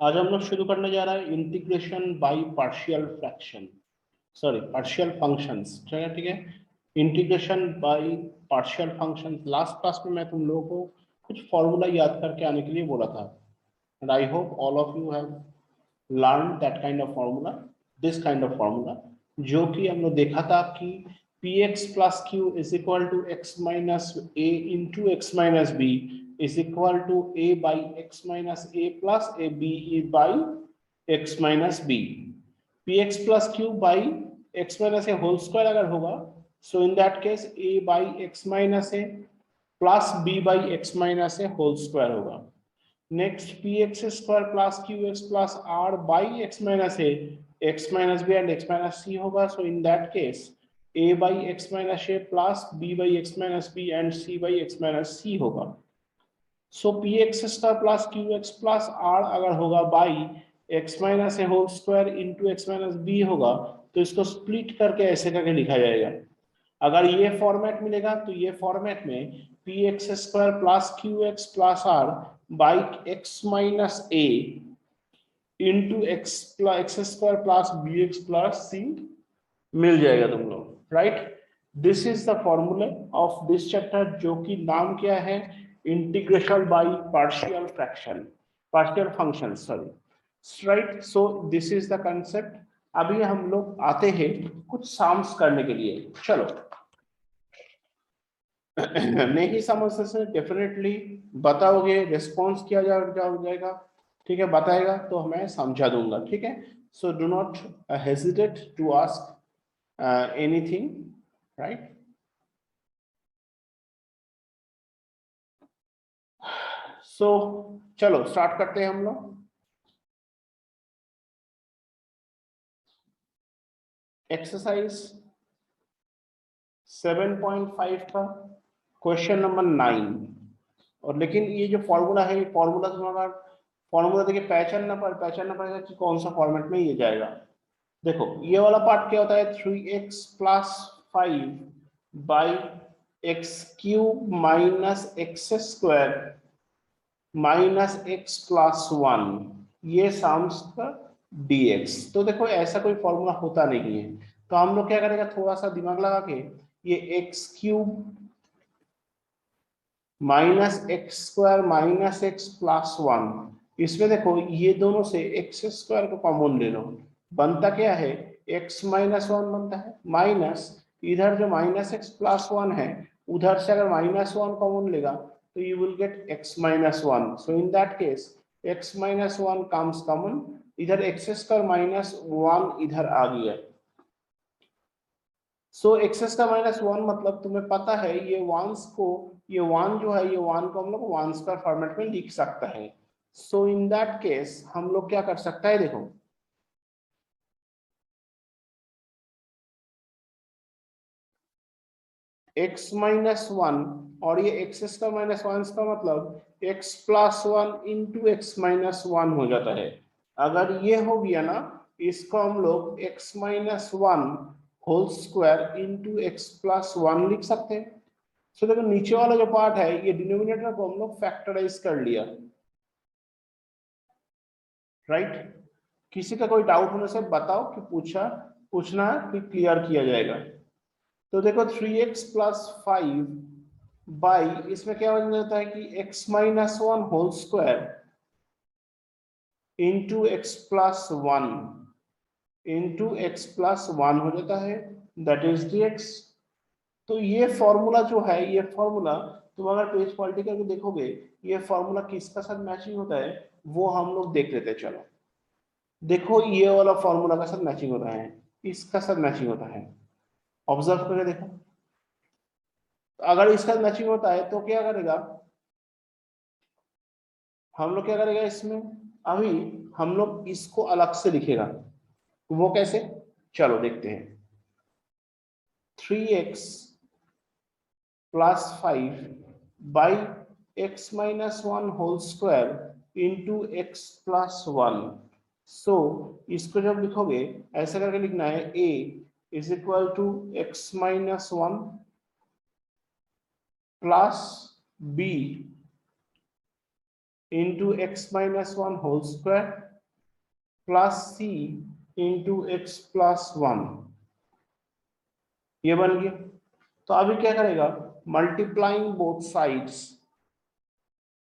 आज हम लोग शुरू करने जा रहा है integration by partial fraction, sorry partial functions. ठीक है, integration by partial functions. Last class में मैं तुम लोगों को कुछ फॉर्मूला याद करके आने के लिए बोला था, and I hope all of you have learn that kind of formula, this kind of formula, जो कि हम लोग देखा था कि px plus Q is equal to x minus A into x minus B is equal to a by x minus a plus a b by x minus b. px plus q by x minus a whole square अगर होगा, so in that case a by x minus a plus b by x minus a whole square होगा. Next px square plus qx plus r by x minus a, x minus b and x minus c होगा, so in that case a by x minus a plus b by x minus b and c by x minus c होगा. So P X square plus Q X plus R अगर होगा by X minus A whole square into x minus B होगा, तो इसको split करके ऐसे करके लिखा जाएगा. अगर ये फॉर्मेट मिलेगा तो ये फॉर्मेट में P X square plus Q X plus R by X minus A into X square plus B X plus C मिल जाएगा तुम लोग, right. This is the formula of this chapter, जो कि नाम क्या है, integration by partial fraction, partial function, sorry, right. So this is the concept. अभी हम लोग आते हैं कुछ सम्स करने के लिए. चलो नहीं समझ से डेफिनेटली बताओगे, रिस्पॉन्स किया जाएगा, ठीक है, बताएगा तो मैं समझा दूंगा, ठीक है. So do not hesitate to ask anything, right. So चलो स्टार्ट करते हैं हम लोग. एक्सरसाइज 7.5 का क्वेश्चन नंबर 9. और लेकिन ये जो फॉर्मूला है, ये फॉर्मूला तुम्हारा फॉर्मूला देखिए पहचानना पड़ेगा कि कौन सा फॉर्मेट में ये जाएगा. देखो ये वाला पार्ट क्या होता है, 3x plus 5 by x cube minus x square minus x plus 1, ये सम्स का dx. तो देखो ऐसा कोई फॉर्मूला होता नहीं है, तो हम लोग क्या करेगा, थोड़ा सा दिमाग लगा के ये x cube minus x square minus x plus 1, इसमें देखो ये दोनों से एक्स स्क्वायर को कॉमन ले लो, बनता क्या है, एक्स माइनस 1 बनता है, माइनस इधर जो माइनस एक्स प्लस 1 है, उधर से अगर माइनस 1 कॉमन लेगा तो you will get x minus 1. So in that case x minus 1 comes common, इधर एक्स स्क्वायर माइनस 1 इधर आ गया. सो एक्स का माइनस 1 मतलब तुम्हें पता है ये वंस को, ये वन जो है, ये वन को हम लोग वन स्क्वायर फॉर्मेट में लिख सकता है. सो इन दैट केस हम लोग क्या कर सकता है, देखो x माइनस 1 और ये एक्स का माइनस 1 का मतलब x plus 1 into x minus 1 हो जाता है. अगर ये हो गया ना, इसको हम लोग x minus 1 whole square into x plus 1 लिख सकते हैं. सो देखो नीचे वाला जो पार्ट है, ये डिनोमिनेटर को हम लोग फैक्टराइज कर लिया, राइट. किसी का कोई डाउट होने से बताओ कि पूछना है, फिर क्लियर किया जाएगा. तो देखो 3x प्लस 5 बाई, इसमें क्या हो जाता है कि x minus 1 whole square into x plus 1 into x plus 1 हो जाता है, दैट इज dx. तो ये फॉर्मूला जो है, ये फॉर्मूला तुम अगर पेज पलटी करके देखोगे, ये फॉर्मूला किसका साथ मैचिंग होता है वो हम लोग देख लेते हैं. चलो देखो ये वाला फॉर्मूला का साथ मैचिंग होता है, इसका साथ मैचिंग होता है, ऑब्जर्व करके देखो. तो अगर इसका मैचिंग होता है तो क्या करेगा, हम लोग क्या करेगा इसमें, अभी हम लोग इसको अलग से लिखेगा. वो कैसे, चलो देखते हैं. 3x plus 5 by X minus 1 whole square into x plus 1. So इसको जब लिखोगे ऐसा करके लिखना है, a is equal to x minus 1 plus b into x minus 1 whole square plus C into x plus 1, ये बन गया। तो अभी क्या करेगा, multiplying both sides,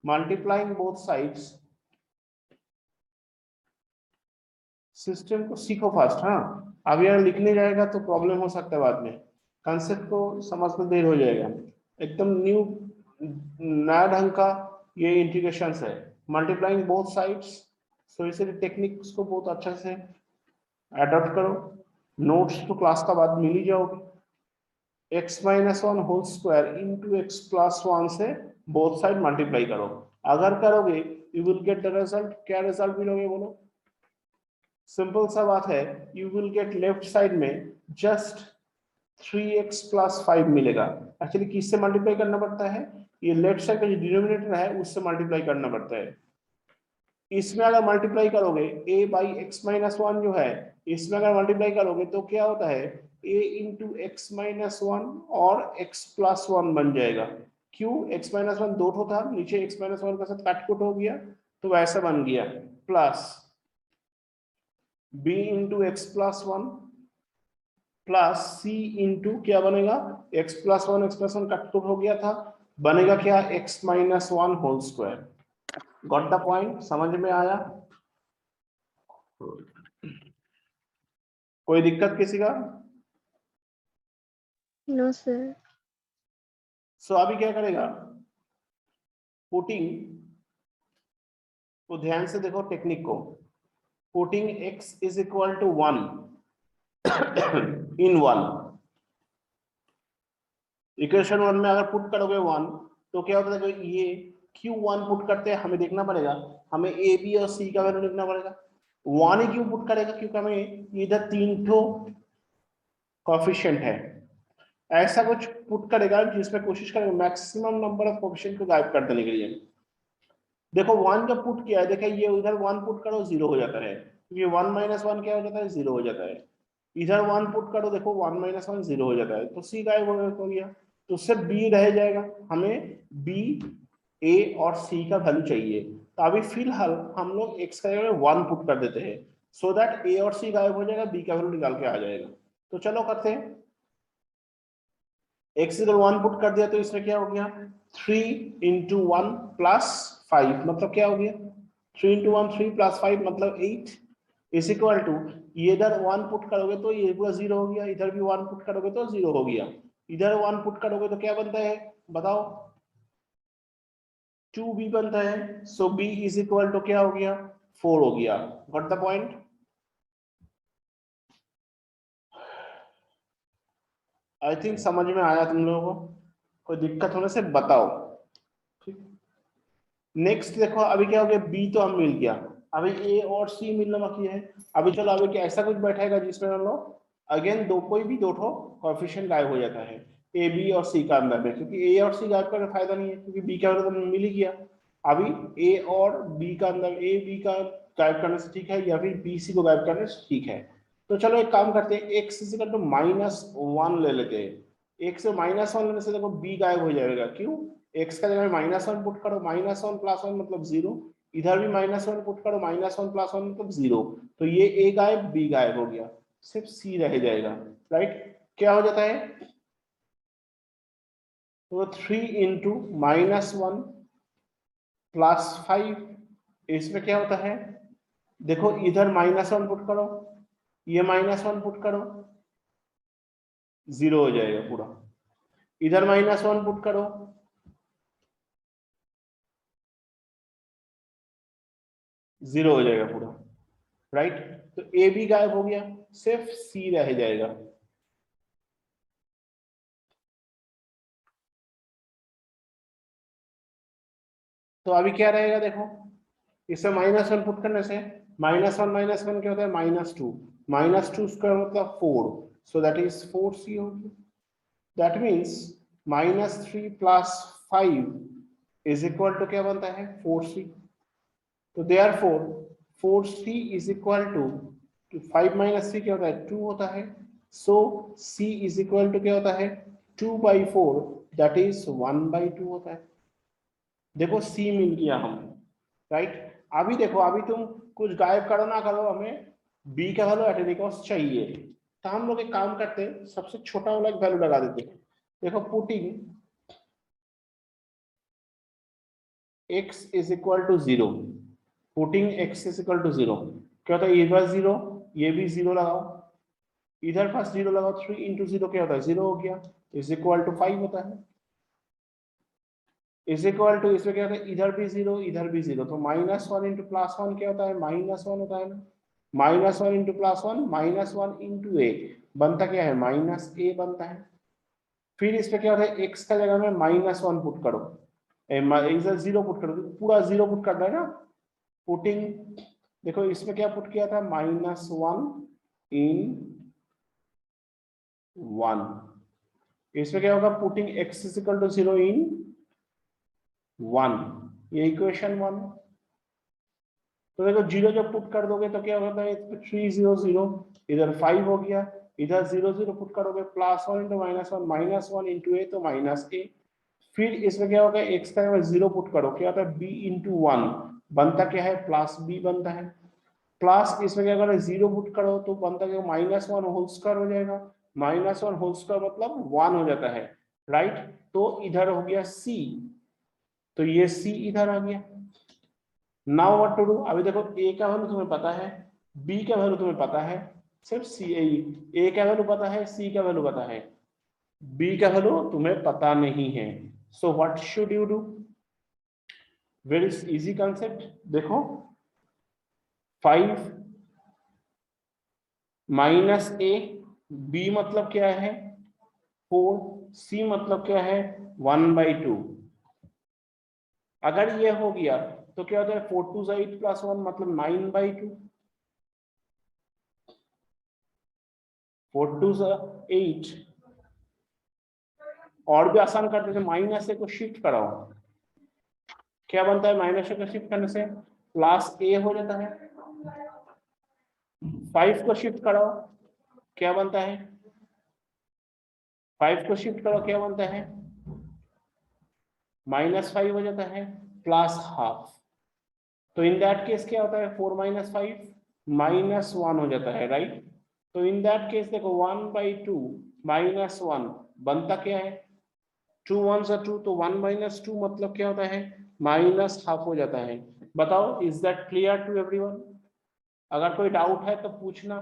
multiplying both sides. System को सीखो फास्ट, हाँ। अभी अगर लिखने जाएगा तो प्रॉब्लम हो सकता है बाद में, कंसेप्ट को समझ में देर हो जाएगा। एकदम न्यू नया ढंग का ये इंटीग्रेशन है, मल्टीप्लाइंग बोथ साइड्स। सो इसे टेक्निक्स को बहुत अच्छे से अडॉप्ट करो। नोट्स तो क्लास का बाद मिल ही जाओगे। x minus 1 whole square into x plus 1 से बोथ साइड मल्टीप्लाई करो। अगर करोगे you will get the result. क्या रिजल्ट मिलोगे बोलो? सिंपल सा बात है, you will get left side में जस्ट 3x प्लस 5 मिलेगा। एक्चुअली किससे मल्टीप्लाई करना पड़ता है, ये लेफ्ट साइड का जो डिनोमिनेटर है उससे मल्टीप्लाई करना पड़ता है। इसमें अगर मल्टीप्लाई करोगे a बाई एक्स माइनस 1 जो है, इसमें अगर मल्टीप्लाई करोगे तो क्या होता है, a इंटू एक्स माइनस 1 और x प्लस 1 बन जाएगा। क्यों? x माइनस 1 दो ठो था, नीचे x माइनस 1 के साथ काटकुट हो गया तो वैसा बन गया, plus b into x plus 1 plus c into क्या बनेगा, x प्लस 1 काटकुट हो गया था, बनेगा क्या, x minus 1 whole square. Got the point? समझ में आया? कोई दिक्कत किसी का? No sir. सो अभी क्या करेगा, पुटिंग, तो ध्यान से देखो टेक्निक को, putting x is equal to 1 in 1, equation 1 में अगर पुट करोगे 1 तो क्या होता है, ये क्यों 1 पुट करते हैं हमें देखना पड़ेगा, हमें ए बी और सी का वैल्यू लिखना पड़ेगा। 1 ही क्यों पुट करेगा, क्योंकि हमें इधर 3 ठो कोएफिशिएंट है, ऐसा कुछ पुट करेगा जिसमें कोशिश करेगा मैक्सिमम नंबर ऑफ कोएफिशिएंट को गायब कर देने के लिए। देखो 1 जब पुट किया है, देखा ये उधर 1 पुट करो 0 हो जाता है, क्योंकि 1 माइनस 1 क्या हो जाता है, 0 हो जाता है। इधर 1 पुट करो, देखो 1 माइनस 1 0 हो जाता है, तो सी गायब हो गया, तो सिर्फ बी रह जाएगा। हमें बी, ए और सी का वैल्यू चाहिए, तो अभी फिलहाल हम लोग एक्स का जगह 1 पुट कर देते हैं, सो दैट ए और सी गायब हो जाएगा, बी का वैल्यू निकाल के आ जाएगा। तो चलो करते हैं, एक्स इधर 1 पुट कर दिया तो इसमें क्या हो गया, 3 इंटू 1 प्लस 5, मतलब क्या हो गया, 3 इंटू 1 3 प्लस 5 मतलब 8 इज इक्वल टू, ये इधर 1 पुट करोगे तो ये पूरा 0 हो गया, इधर भी 1 पुट करोगे तो 0 हो गया, इधर 1 पुट करोगे तो क्या बनता है बताओ, 2b बनता है। सो b इज इक्वल टू क्या हो गया, 4 हो गया। Got the point? I think समझ में आया तुम लोगों को, कोई दिक्कत होने से बताओ। ठीक, नेक्स्ट देखो अभी क्या हो गया, बी तो हम मिल गया, अभी ए और सी मिलना बाकी है। अभी चलो अभी क्या ऐसा कुछ बैठेगा जिसमें हम लोग अगेन दो कोई भी दो ठो कोएफिशिएंट गायब हो जाता है ए बी और सी का अंदर में, क्योंकि ए और सी गायब करने फायदा नहीं है, क्योंकि बी का तो मिल ही गया। अभी ए और बी का अंदर, ए बी का गायब करने से ठीक है, या फिर बी सी को गायब करने से ठीक है। तो चलो एक काम करते हैं, एक्स इज इक्वल टू -1 ले लेते हैं। एक से -1 लेने से देखो बी गायब हो जाएगा, क्यों, एक्स का जगह -1 पुट करो, -1 प्लस 1 मतलब 0, इधर भी -1 पुट करो, -1 प्लस 1 मतलब 0, तो ये ए गायब बी गायब हो गया, सिर्फ सी रह जाएगा। राइट, क्या हो जाता है, तो 3 इंटू -1 प्लस 5, इसमें क्या होता है, देखो इधर -1 पुट करो, ये -1 पुट करो, 0 हो जाएगा पूरा, इधर -1 पुट करो, 0 हो जाएगा पूरा। राइट, तो ए भी गायब हो गया, सिर्फ सी रह जाएगा। तो अभी क्या रहेगा देखो, इससे -1 पुट करने से -1 क्या होता है, -2, -2 स्क्वायर मतलब 4, सो दैट इज 4c होगी। That means -3 plus 5 is equal to क्या बनता है, 4c। तो therefore 4c is equal to 5 minus 3 क्या होता है, 2 होता है, so c is equal to क्या होता है, 2/4, दैट इज 1/2 होता है। देखो c मिल गया हम, राइट। अभी देखो, अभी तुम कुछ गायब करो ना करो, हमें b का वैल्यू एट एनी कॉस्ट चाहिए। तो हम लोग एक काम करते हैं, सबसे छोटा वाला एक वैल्यू लगा देते हैं। देखो putting x is equal to 0, putting x is equal to 0 क्या होता है, ये बस 0, ये भी 0 लगाओ, इधर पास 0 लगाओ, 3 इंटू 0 क्या होता है, 0 हो गया, इज इक्वल टू 5 होता है, इज इक्वल टू, इसमें क्या होता है, इधर भी 0 इधर भी 0, तो -1 इंटू +1 क्या होता है, -1 होता है ना, -1 इंटू +1 -1 इंटू a बनता क्या है, -a बनता है। फिर इसमें क्या होता है, x का जगह में -1 पुट करो, इधर 0 पुट करो, पूरा 0 पुट करना है ना, पुटिंग, देखो इसमें क्या पुट किया था, -1 इन 1, इसमें क्या होगा, putting x is equal to 0 in 1, ये इक्वेशन 1। तो देखो 0 जब पुट कर दोगे तो क्या होता है, 3 0 0, इधर 5 हो गया, इधर 0 0 पुट करोगे, +1 इंटू -1 -1 इंटू a तो -a। फिर इसमें क्या होगा, x का 0 पुट करो, क्या होता है b इंटू 1 बनता क्या है, +b बनता है, प्लस इसमें क्या करें, 0 पुट करो तो बनता क्या, -1 होल स्क्वायर हो जाएगा, -1 होल स्क्वायर मतलब 1 हो जाता है, राइट। तो इधर हो गया c, तो ये c इधर आ गया। नाउ व्हाट टू डू, अभी देखो a का वैल्यू तुम्हें पता है, b का वैल्यू तुम्हें पता है, सिर्फ c a का वैल्यू पता है, c का वैल्यू पता है, b का वैल्यू तुम्हें पता नहीं है। So what should you do, very easy concept, देखो 5 माइनस a, b मतलब क्या है 4, c मतलब क्या है 1/2। अगर ये हो गया तो क्या होता है, 4 2 8 + 1 मतलब 9/2, 4 2 8, और भी आसान करते थे, -a को शिफ्ट कराओ, क्या बनता है, -a को शिफ्ट करने से +a हो जाता है, 5 को शिफ्ट कराओ क्या बनता है, 5 को शिफ्ट करो क्या बनता है, -5 हो जाता है, +½ तो इन दैट केस क्या होता है, 4 - 5 -1 हो जाता है, राइट। तो इन दैट केस देखो 1/2 -1 बनता क्या है, 2 1 2, तो 1 - 2 मतलब क्या होता है, -½ हो जाता है। बताओ, is that clear to everyone? अगर कोई डाउट है तो पूछना,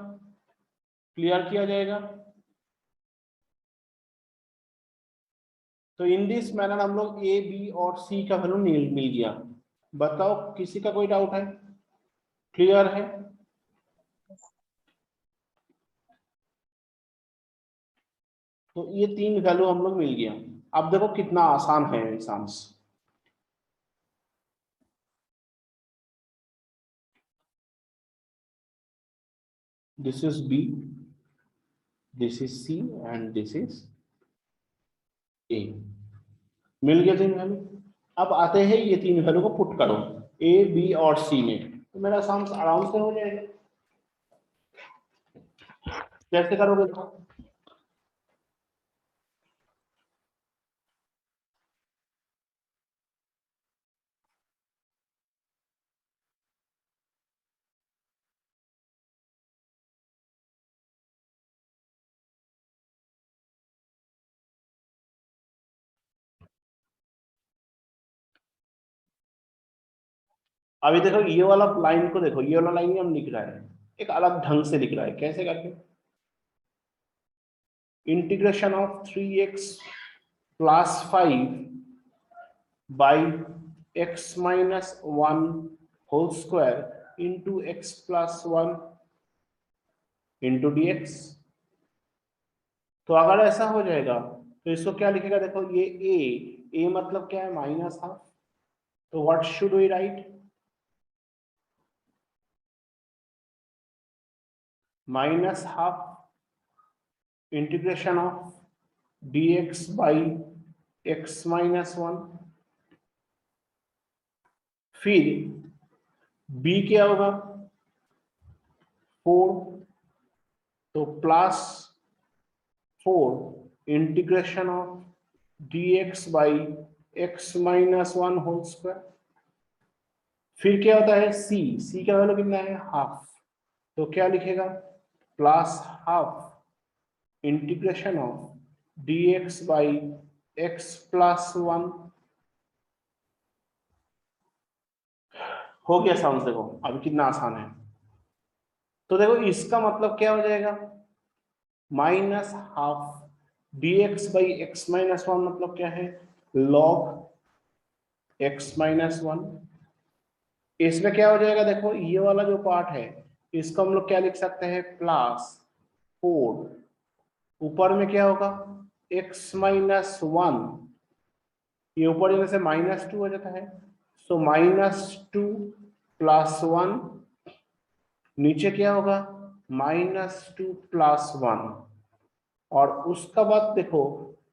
क्लियर किया जाएगा। तो इन दिस मैनर हम लोग a b और c का वैल्यू मिल गया। बताओ किसी का कोई डाउट है, क्लियर है? तो ये 3 वैल्यू हम लोग मिल गया। अब देखो कितना आसान है exams. This is b, this is c and this is a। मिल गया 3 वैल्यू। अब आते हैं ये 3 वैल्यू को पुट करो a b और c में, तो मेरा आसान आराम से हो जाएगा। कैसे करोगे तो? अभी देखो ये वाला लाइन को देखो, ये वाला लाइन हम लिख रहा है एक अलग ढंग से लिख रहा है, कैसे करके, integration of 3x + 5 by x - 1 whole square into x + 1 into dx। तो अगर ऐसा हो जाएगा तो इसको क्या लिखेगा, देखो ये a मतलब क्या है, -½ तो what should we write, -½ integration of dx by x - 1, फिर b क्या होगा 4, तो +4 integration of dx by x - 1 whole square, फिर क्या होता है सी का वैल्यू कितना है हाफ, तो क्या लिखेगा plus half integration of dx by x plus 1। हो गया समझ, देखो अभी कितना आसान है। तो देखो इसका मतलब क्या हो जाएगा minus half dx by X minus 1 मतलब क्या है log x माइनस 1। इसमें क्या हो जाएगा देखो ये वाला जो पार्ट है इसको हम लोग क्या लिख सकते हैं प्लस 4, ऊपर में क्या होगा x माइनस 1, ये ऊपर जाने से माइनस 2 हो जाता है, सो माइनस 2 प्लस 1, नीचे क्या होगा माइनस 2 प्लस 1, और उसका बाद देखो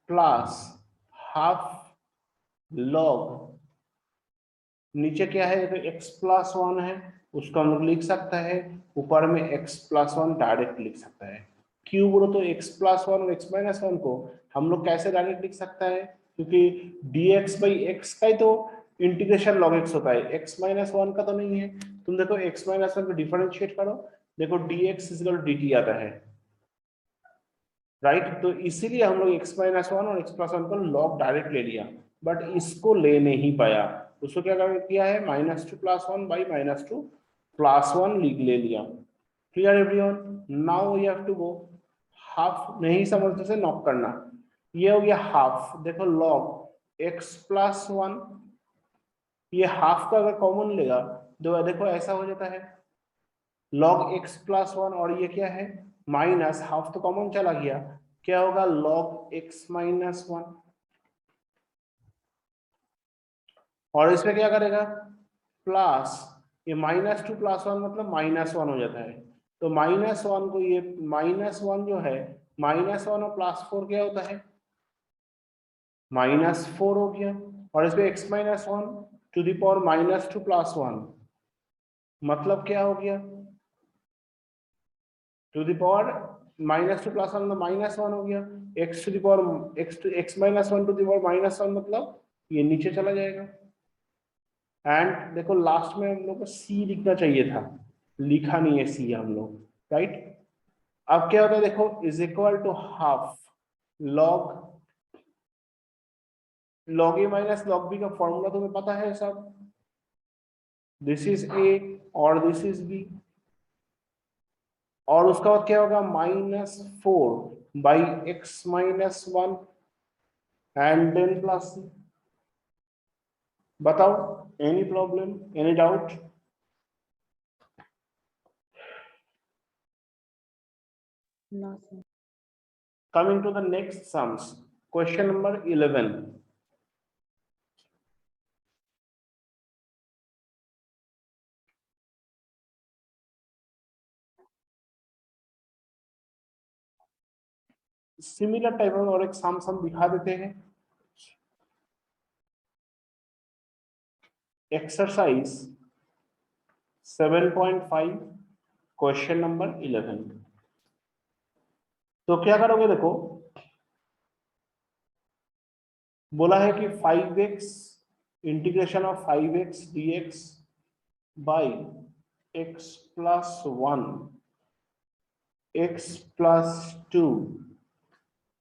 प्लस हाफ लॉग, नीचे क्या है देखो x प्लस 1 है, उसको हम लोग लिख सकता है ऊपर में x प्लस 1 डायरेक्ट लिख सकता है। क्यों बोलो तो x प्लस 1 और x माइनस 1 को हम लोग कैसे डायरेक्ट लिख सकता है, क्योंकि dx बाई एक्स का ही तो इंटीग्रेशन log x होता है, x माइनस 1 का तो नहीं है। तुम देखो x माइनस 1 को डिफरेंशिएट करो, देखो dx is equal to dt आता है, राइट। तो इसीलिए हम लोग x माइनस 1 और x प्लस 1 को log डायरेक्ट ले लिया, बट इसको ले नहीं पाया, उसको क्या किया है minus 2 plus 1 by minus 2 plus 1 ले लिया। Clear everyone, now we have to go half, नहीं समझते से नॉक करना, ये हो गया हाफ, देखो log x प्लस 1, ये हाफ का अगर कॉमन लेगा तो देखो ऐसा हो जाता है log x प्लस 1, और ये क्या है माइनस हाफ तो कॉमन चला गया, क्या होगा log x माइनस 1, और इसमें क्या करेगा प्लस, ये माइनस 2 प्लस 1 मतलब माइनस 1 हो जाता है, तो माइनस 1 को ये माइनस 1 जो है माइनस 1 और प्लस 4 क्या होता है माइनस 4 हो गया, और इसमें x minus 1 to the power minus 2 plus 1 मतलब क्या हो गया to the power minus 2 plus 1 मतलब माइनस 1 हो गया, x to the power x minus 1 to the power minus 1 मतलब ये नीचे चला जाएगा। एंड देखो लास्ट में हम लोग को सी लिखना चाहिए था, लिखा नहीं है सी हम लोग, राइट। अब क्या होता है देखो is equal to half log A minus log B का फॉर्मूला तुम्हें पता है सब, दिस इज ए और दिस इज बी, और उसका बाद क्या होगा minus 4 by X minus 1 and then plus C. बताओ any problem any doubt? No, sir. Coming to the next sums, question number 11. Similar type में और एक सम दिखा देते हैं। Exercise 7.5 question number 11। तो क्या करोगे देखो बोला है कि 5x integration of 5x dx by x plus 1 x plus 2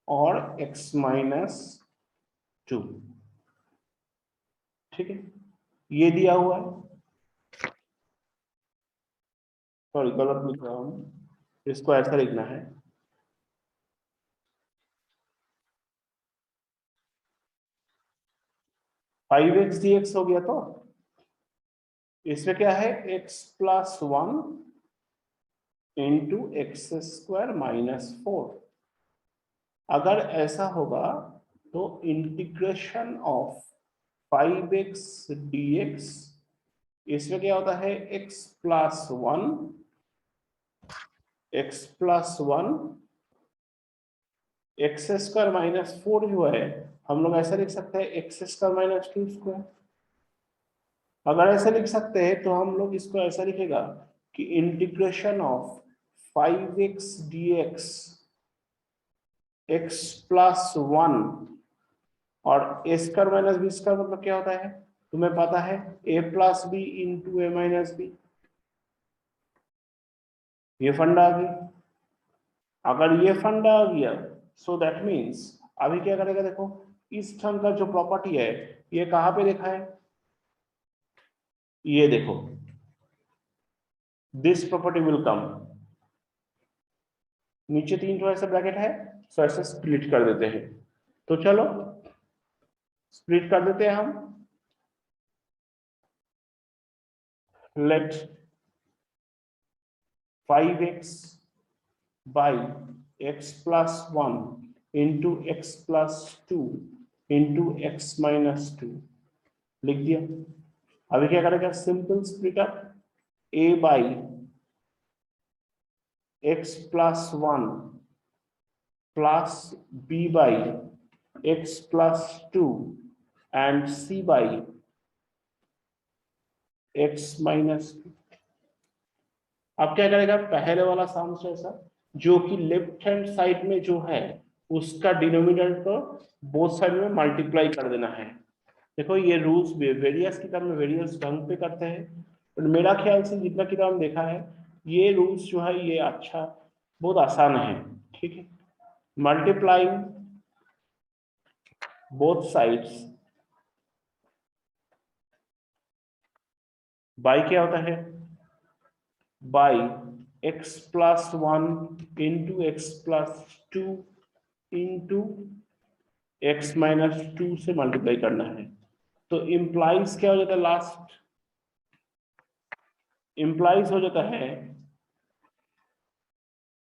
और x माइनस 2, ठीक है, ये दिया हुआ है, सॉरी गलत लिख रहा हूं, इसको ऐसा लिखना है 5x dx हो गया, तो इसमें क्या है x plus 1 into X square minus 4। अगर ऐसा होगा तो इंटीग्रेशन ऑफ 5x dx, इसमें क्या होता है x plus 1 x square minus 4 जो है हम लोग ऐसा लिख सकते हैं एक्स स्क्वायर माइनस 2 स्क्वायर। अगर ऐसा लिख सकते हैं तो हम लोग इसको ऐसा लिखेगा कि integration of 5x dx x plus 1 और a square minus B square मतलब क्या होता है तुम्हें पता है a plus B into A minus B, ये फंडा आ गया। अगर ये फंडा आ गया सो दैट मीन्स अभी क्या करेगा, देखो इस टर्म का जो प्रॉपर्टी है ये कहां पे देखा है, ये देखो दिस प्रॉपर्टी विल कम, नीचे 3 तो ऐसा ब्रैकेट है, सो ऐसे स्प्लिट कर देते हैं। तो चलो स्प्लिट कर देते हैं हम। Let 5x by x plus 1 into x plus 2 into x minus 2 लिख दिया। अभी क्या करेगा, simple split up a by x plus 1 plus b by x plus 2 and c by x minus 2। अब क्या करेगा, पहले वाला सम जैसा, जो कि लेफ्ट हैंड साइड में जो है उसका डिनोमिनेटर को बोथ साइड में मल्टीप्लाई कर देना है। देखो ये रूल्स वेरियस किताब में वेरियस ढंग पे करते हैं, पर मेरा ख्याल से जितना किताब में देखा है ये रूल्स जो है ये अच्छा बहुत आसान है। ठीक है, मल्टीप्लाइंग बोथ साइड्स बाय क्या होता है, by x plus 1 into x plus 2 into x minus 2 से मल्टीप्लाई करना है। तो इम्प्लाइज क्या हो जाता है, लास्ट इम्प्लाइज हो जाता है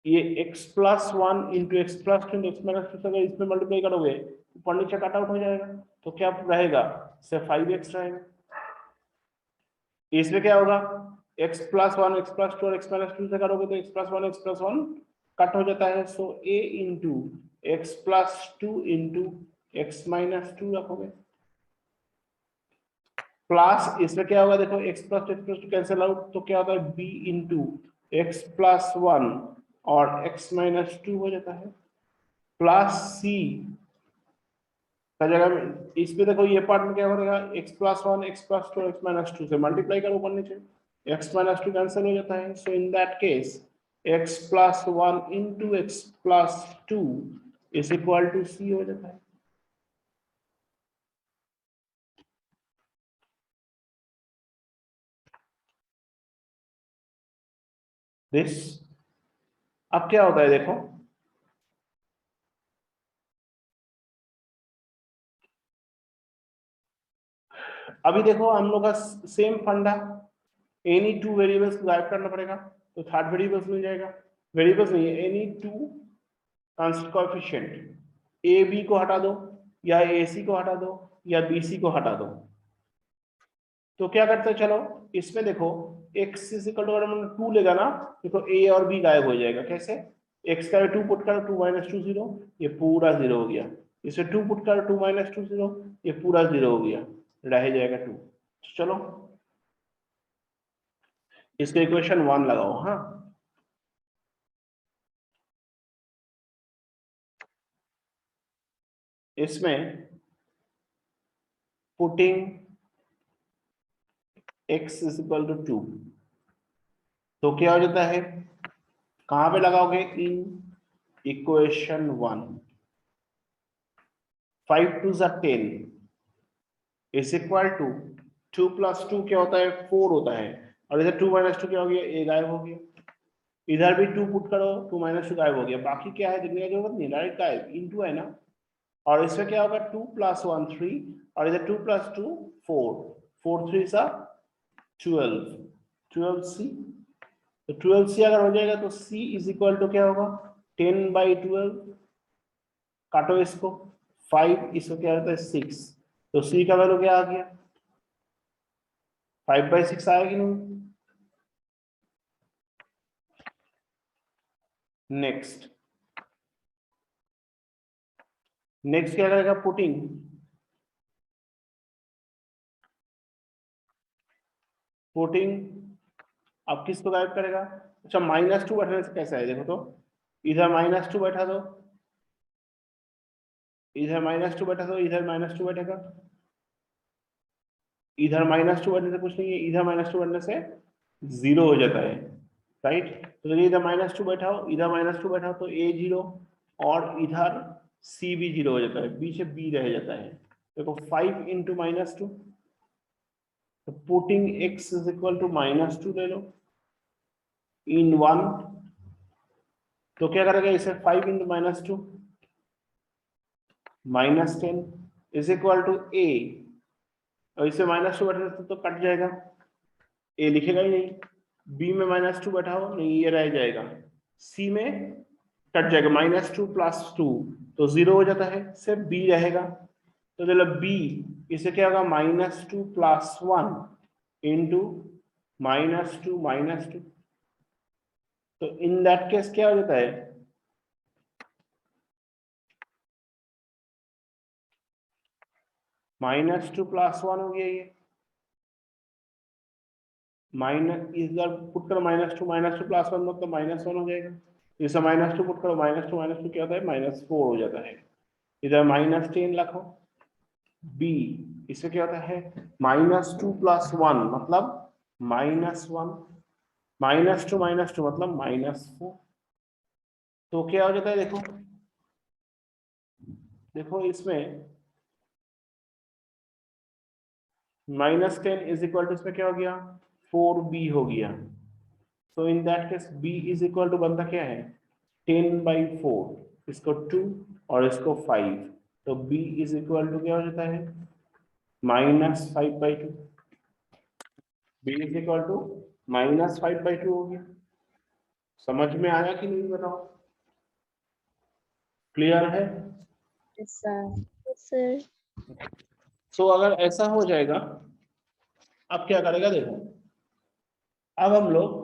ये x plus 1 into x plus 2 x minus 2 से अगर इसमें मल्टीप्लाई करोगे ऊपर नीचे कट आउट हो जाएगा, तो क्या रहेगा, सिर्फ 5x रहेगा। इसमें क्या होगा, x प्लस 1 एक्स प्लस 2 और एक्स माइनस 2 से करोगे तो x प्लस 1 कट हो जाता है, सो a into x plus 2 into x minus 2 रखोगे, प्लस इसमें क्या होगा, देखो x plus two cancel out, तो क्या होता है b इंटू एक्स प्लस 1 और x माइनस 2 हो जाता है, प्लस c का जगह में इसमें देखो ये पार्ट में क्या हो रहेगा, x plus 1 x plus 2 x minus 2 से मल्टीप्लाई करो ऊपर नीचे, x माइनस 2 कैंसिल हो जाता है, so in that case x plus 1 into x plus 2 is equal to c हो जाता है। दिस अब क्या होता है, देखो अभी देखो हम लोग का सेम फंडा, एनी टू वेरिएबल्स को गायब करना पड़ेगा, तो थर्ड वेरिएबल्स मिल जाएगा, वेरिएबल्स नहीं है, any two constant coefficient a b को हटा दो या ए सी को हटा दो या बी सी को हटा दो, तो क्या करते हैं, चलो इसमें देखो x इज इक्वल टू, अगर हम 2 लेगा ना, देखो a और b गायब हो जाएगा, कैसे, x का 2 पुट करो 2 माइनस 2 0, ये पूरा 0 हो गया, इसे 2 पुट करो 2 माइनस 2 0, ये पूरा 0 हो गया, रह जाएगा 2। चलो इसका इक्वेशन 1 लगाओ, हाँ इसमें putting x is equal to 2, तो क्या हो जाता है, कहां पे लगाओगे, इन इक्वेशन 1, 5 2 ज़ा 10 इज इक्वल टू 2 प्लस 2 क्या होता है, 4 होता है, और इधर 2 माइनस 2 क्या हो गया, ए गायब हो गया, इधर भी 2 पुट करो 2 माइनस 2 गायब हो गया, बाकी क्या है देखने की जरूरत नहीं, डायरेक्ट गायब, इनटू है ना, और इसमें क्या होगा 2 प्लस 1 3 और इधर 2 प्लस 2 4, 4 3 सा 12, 12 सी, तो 12 सी अगर हो जाएगा तो c इज इक्वल टू क्या होगा, 10/12, काटो इसको, 5 इसको क्या होता है 6, तो c का वैल्यू क्या आ गया, 5/6 आया कि नहीं। नेक्स्ट नेक्स्ट क्या करेगा, पुटिंग अब किसको गायब करेगा, अच्छा -2 बैठने से कैसा है, देखो तो इधर -2 बैठा दो, इधर -2 बैठा दो, इधर -2 बैठेगा, इधर -2 बढ़ने से कुछ नहीं है, इधर -2 बढ़ने से 0 हो जाता है, राइट। तो देखिए इधर -2 बैठाओ, इधर -2 बैठाओ तो a 0 और इधर c भी 0 हो जाता है, b से b रह जाता है। देखो 5 इंटू -2, तो putting x is equal to -2 ले लो इन 1, तो क्या करेगा इसे 5 into -2 -10 is equal to a, और इसे -2 बैठने से तो कट जाएगा, a लिखेगा ही नहीं, b में -2 बैठाओ नहीं ये रह जाएगा, c में कट जाएगा -2 + 2 तो 0 हो जाता है, सिर्फ b रहेगा। तो चलो b इसे क्या होगा -2 + 1 इंटू -2 तो इन दैट केस क्या हो जाता है, -2 + 1 हो गया ये, माइनस इधर पुट करो -2 + 1 मतलब -1 हो जाएगा, इसे -2 पुट करो -2 क्या होता है -4 हो जाता है, इधर -10 रखो, b इससे क्या होता है -2 + 1 मतलब -1 -2 मतलब -4, तो क्या हो जाता है देखो, देखो इसमें -10 इज इक्वल टू इसमें क्या हो गया 4b हो गया, तो in that case b is equal to बनता क्या है 10/4, इसको 2 और इसको 5, तो b इज इक्वल टू क्या हो जाता है -5/2, b इज इक्वल टू -5/2 हो गया। समझ में आया कि नहीं बताओ, क्लियर है। Yes, sir. Yes, sir. सो अगर ऐसा हो जाएगा, अब क्या करेगा देखो, अब हम लोग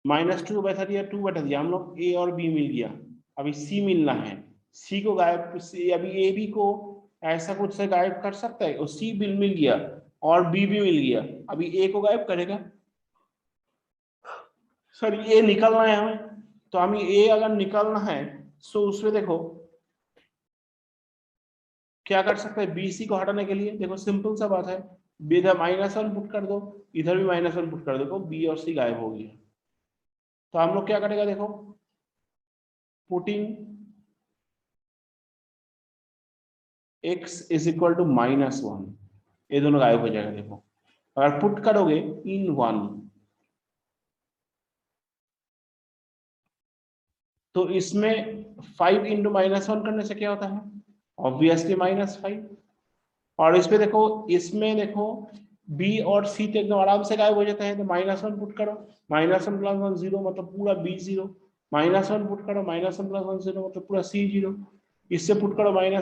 -2 बैठा दिया, 2 बैठा दिया, हम लोग a और b मिल गया, अभी c मिलना है, c को गायब, अभी a b को ऐसा कुछ से गायब कर सकता है, और c बिल मिल गया और b भी मिल गया, अभी a को गायब करेगा, सर a निकलना है हमें, तो हमें a अगर निकलना है तो उसमें देखो क्या कर सकते हैं, bc को हटाने के लिए देखो सिंपल सा बात है, इधर -1 पुट कर दो, इधर भी -1 पुट कर दो, b और c गायब हो गया, तो हम लोग क्या करेगा देखो, putting x is equal to -1, ये दोनों गायब हो जाएगा देखो, अगर पुट करोगे इन 1 तो इसमें 5 इंटू -1 करने से क्या होता है ऑब्वियसली -5, और इसमें देखो, इसमें देखो b और c तो एकदम आराम से गायब हो जाता है, तो -1 पुट करो, -1 + 1 0 मतलब पूरा b 0, -1 पुट करो -1 + 1 0 मतलब पूरा c 0, इससे पुट करो -1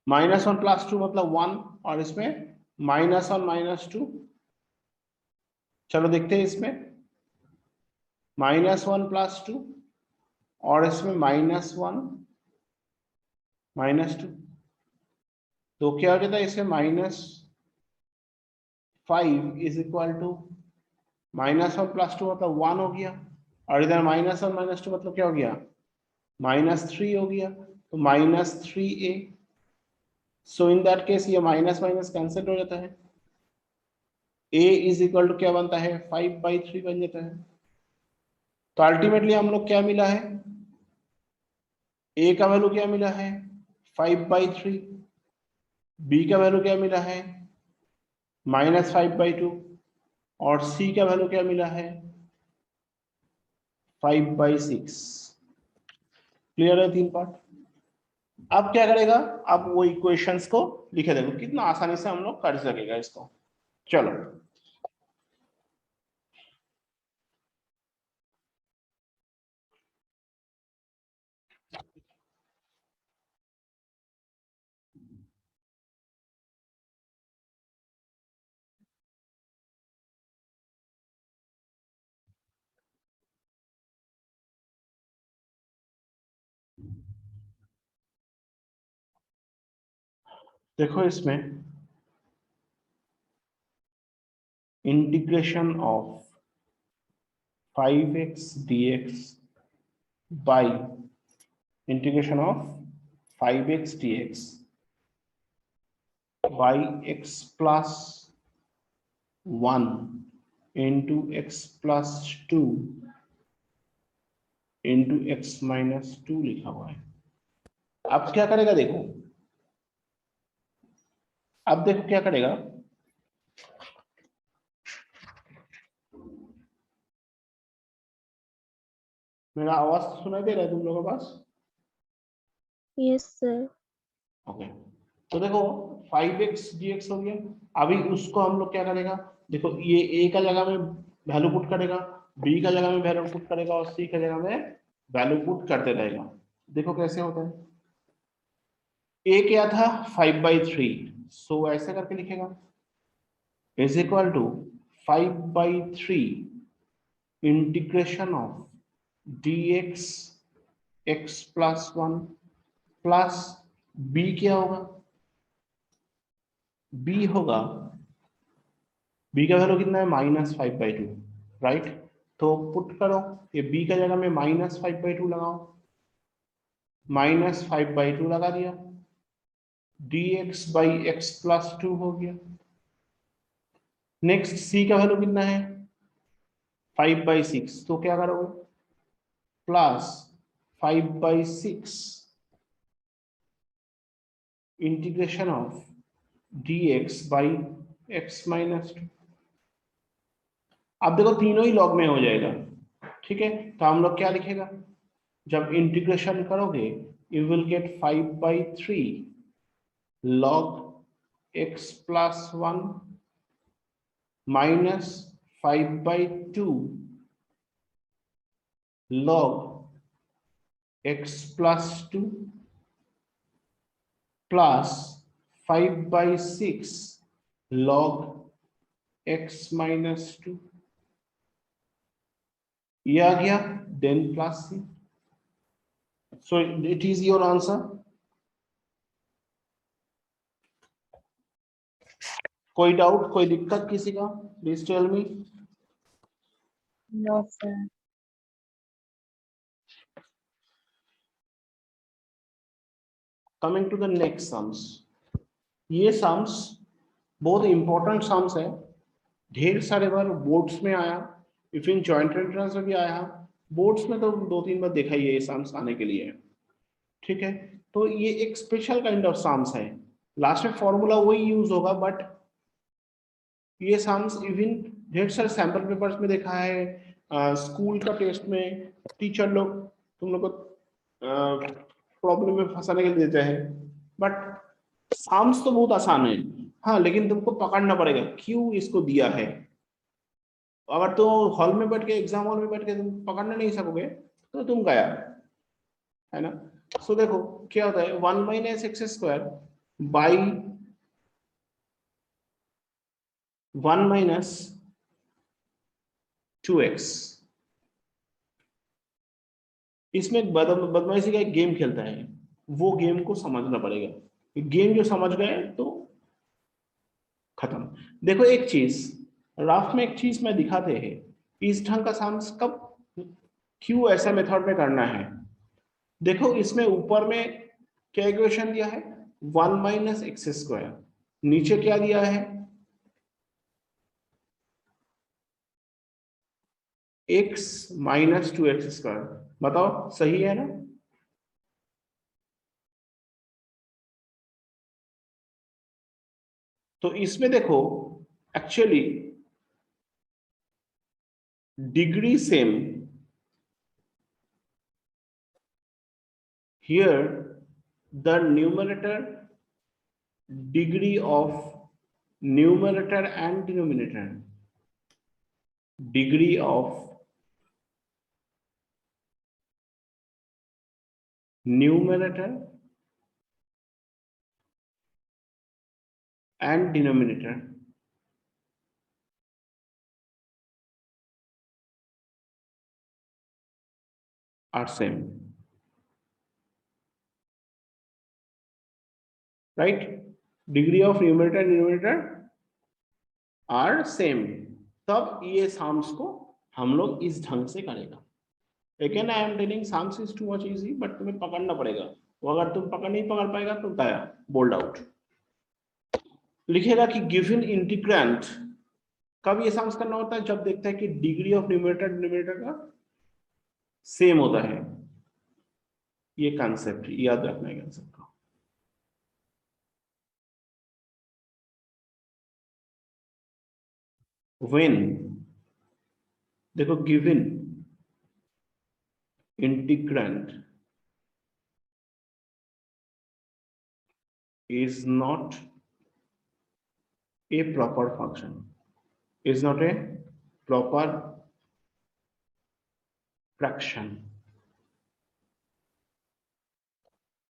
-1 + 2 मतलब 1, और इसमें -1 -2, चलो देखते हैं इसमें -1 + 2 और इसमें -1 -2, तो क्या हो जाता है इसमें -5 इज इक्वल टू -1 + 2 मतलब 1 हो गया, और इधर -1 -2 मतलब क्या हो गया -3 हो गया, तो -3a, so in that case ये माइनस माइनस कैंसिल हो जाता है, a इज इक्वल टू क्या बनता है 5/3 बन जाता है, तो अल्टीमेटली हम लोग क्या मिला है, a का वैल्यू क्या मिला है 5/3, b का वैल्यू क्या मिला है -5/2, और c का वैल्यू क्या मिला है 5/6। क्लियर है तीन पार्ट। अब क्या करेगा, अब वो इक्वेशंस को लिखे, देखो कितना आसानी से हम लोग कर सकेगा इसको, चलो देखो इसमें integration of 5x dx by integration of 5x dx by x plus 1 into x plus 2 into x minus 2 लिखा हुआ है। अब क्या करेगा देखो, अब देखो क्या करेगा, मेरा आवाज सुनाई दे रहा है तुम लोगों के पास? Yes, sir. ओके, तो देखो 5x dx हो गया। अभी उसको हम लोग क्या करेगा, देखो ये a का जगह में वैल्यू पुट करेगा, b का जगह में वैल्यू पुट करेगा और c का जगह में वैल्यू पुट करते रहेगा। देखो कैसे होता है, a क्या था 5/3, सो ऐसे करके लिखेगा is equal to 5/3 integration of dx x plus 1 plus b क्या होगा, b होगा, b का वैल्यू कितना है -5/2, राइट। तो पुट करो, ये b का जगह में -5/2 लगाओ, -5/2 लगा दिया, dx by x plus 2 हो गया। नेक्स्ट c का वैल्यू कितना है 5/6, तो क्या करोगे plus 5/6 integration of dx by x minus 2। अब देखो तीनों ही लॉग में हो जाएगा, ठीक है। तो हम लोग क्या लिखेगा, जब इंटीग्रेशन करोगे you will gate 5/3 log x plus 1 minus 5/2 log x plus 2 plus 5/6 log x minus 2। ये आ गया, then plus C, so it is your answer. कोई डाउट, कोई दिक्कत किसी का, please tell me. No, sir. Coming to the next sums, ये sums बहुत इंपॉर्टेंट सम्स है, ढेर सारे बार बोर्ड्स में आया, इवन जॉइंट एंट्रेंस में भी आया, बोर्ड्स में तो 2-3 बार देखा ही है ये सम्स आने के लिए, ठीक है। तो ये एक स्पेशल काइंड ऑफ सम्स है, लास्ट में फॉर्मूला वही यूज होगा, बट ये सम्स इवन ढेर सारे सैंपल पेपर्स में देखा है, स्कूल का टेस्ट में टीचर लोग तुम लोग को प्रॉब्लम में फंसाने के लिए देते हैं, बट सम्स तो बहुत आसान है, हाँ, लेकिन तुमको पकड़ना पड़ेगा क्यों इसको दिया है। अगर तो हॉल में बैठ के, एग्जाम हॉल में बैठ के तुम पकड़ना नहीं सकोगे तो तुम गया, है ना। सो देखो क्या होता है, 1 minus x square by 1 minus 2x, इसमें एक बदमाशी का एक गेम खेलता है, वो गेम को समझना पड़ेगा, गेम जो समझ गए तो खत्म। देखो एक चीज राफ में, एक चीज मैं दिखाते हैं, इस ढंग का साम्स कब क्यों ऐसा मेथड में करना है। देखो इसमें ऊपर में क्या इक्वेशन दिया है 1 माइनस एक्स स्क्वायर, नीचे क्या दिया है x माइनस 2x स्क्वायर, बताओ सही है ना। तो इसमें देखो actually degree same, here the numerator degree of numerator and denominator, degree of numerator and denominator are same, right? Degree of numerator and denominator are same, तब ये साम्स को हम लोग इस ढंग से करेगा। Again I am telling sums is too much easy, but तुम्हें पकड़ना पड़ेगा। वो अगर तुम नहीं पकड़ पाएगा तो गया, बोल्ड आउट। लिखेगा कि गिवन इंटीग्रेंट, कब ये सम्स करना होता है, जब देखता है कि डिग्री ऑफ न्यूमरेटर डिनोमिनेटर का सेम होता है। ये कॉन्सेप्ट याद रखना है कॉन्सेप्ट का। व्हेन, देखो given integrant is not a proper function, is not a proper fraction,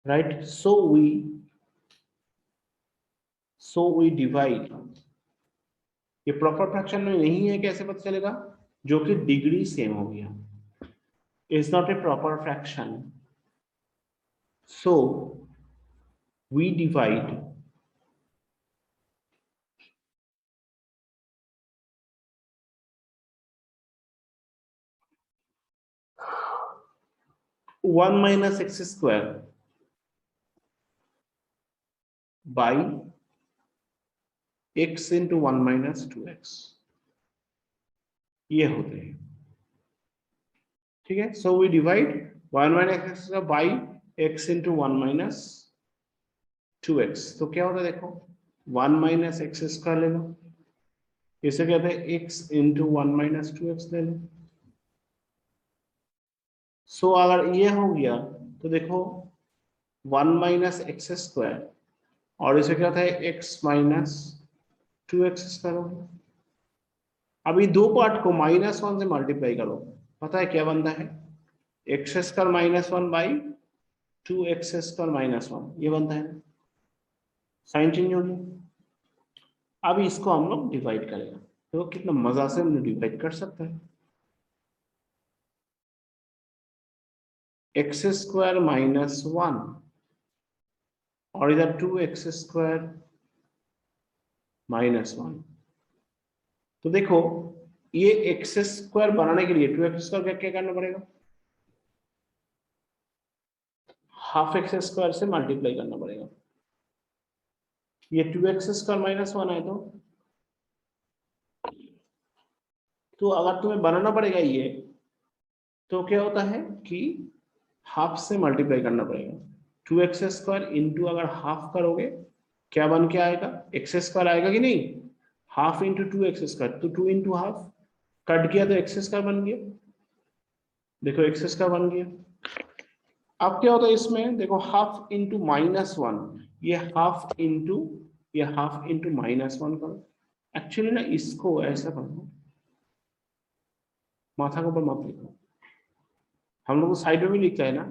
right? So we divide, ये प्रॉपर फ्रैक्शन में नहीं है, कैसे पता चलेगा, जो कि डिग्री सेम हो गया, is not a proper fraction, so we divide one minus x square by x into one minus two x, ये होते हैं, ठीक है। So we divide one minus x by x into one minus two x, तो क्या होता है देखो, वन माइनस एक्स स्क्वायर ले लो, इसे कहते हैं x into one minus two x ले लो। सो अगर ये हो गया तो देखो वन माइनस एक्स स्क्वायर, और इसे क्या होता है x minus two x square हो गया। अभी दो पार्ट को माइनस वन से मल्टीप्लाई करो, पता है क्या बनता है, x square minus one by two x square minus one, ये बनता है, साइन चेंज हो गया। अब इसको हम लोग डिवाइड करेगा, तो कितना मजा से हम डिवाइड कर सकते हैं, एक्स स्क्वायर माइनस वन और इधर two x square minus one. तो देखो ये एक्स स्क्वायर बनाने के लिए टू एक्स स्क्वायर क्या क्या करना पड़ेगा, हाफ एक्स स्क्वायर से मल्टीप्लाई करना पड़ेगा। ये two x square minus one है, तो अगर तुम्हें बनाना पड़ेगा ये, तो क्या होता है कि हाफ से मल्टीप्लाई करना पड़ेगा। टू एक्स स्क्वायर इंटू अगर हाफ करोगे क्या बन के आएगा, एक्स स्क्वायर आएगा कि नहीं, half into two x square, तो टू इंटू हाफ कट किया तो एक्स स्क्वायर बन गया, देखो एक्स स्क्वायर बन गया। अब क्या होता है इसमें देखो, हाफ इंटू माइनस वन, ये हाफ इंटू माइनस वन करो। एक्चुअली ना इसको ऐसा करो, माथा के ऊपर मत लिखो, हम लोग साइड में भी लिखता है ना,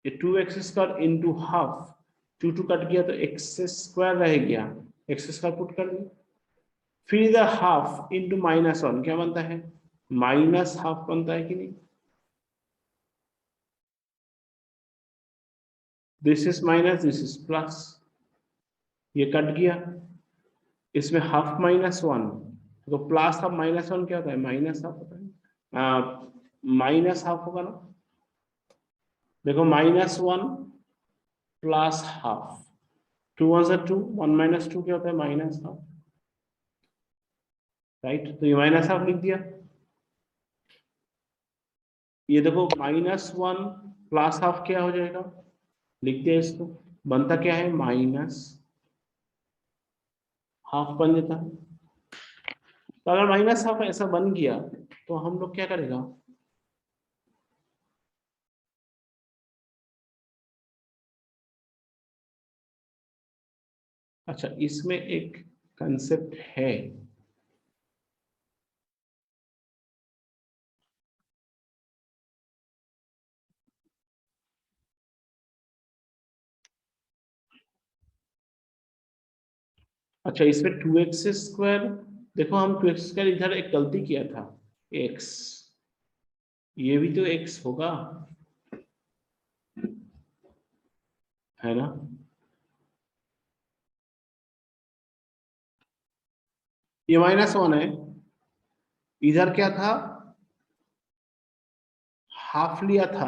ये two x square into half, two two cut गया तो एक्स स्क्वायर रह गया, एक्स स्क्वायर पुट कर दिया, फिर इधर हाफ इंटू माइनस वन क्या बनता है, माइनस हाफ बनता है कि नहीं, this is minus this is plus, ये कट गया, इसमें हाफ माइनस वन, तो प्लस हाफ माइनस वन क्या होता है, माइनस हाफ होता है, माइनस हाफ होगा ना, देखो minus one plus half, two one से टू, वन माइनस टू क्या होता है, माइनस हाफ, राइट, तो ये माइनस हाफ लिख दिया। ये देखो माइनस वन प्लस हाफ क्या हो जाएगा, लिख दिया इसको, बनता क्या है, माइनस हाफ बन जाता है। तो अगर माइनस हाफ ऐसा बन गया तो हम लोग क्या करेगा, अच्छा इसमें एक कंसेप्ट है, अच्छा इसमें टू एक्स स्क्वायर, देखो हम टू एक्स स्क्वायर इधर एक गलती किया था, एक्स, ये भी तो एक्स होगा, है ना, ये माइनस वन है, इधर क्या था, हाफ लिया था,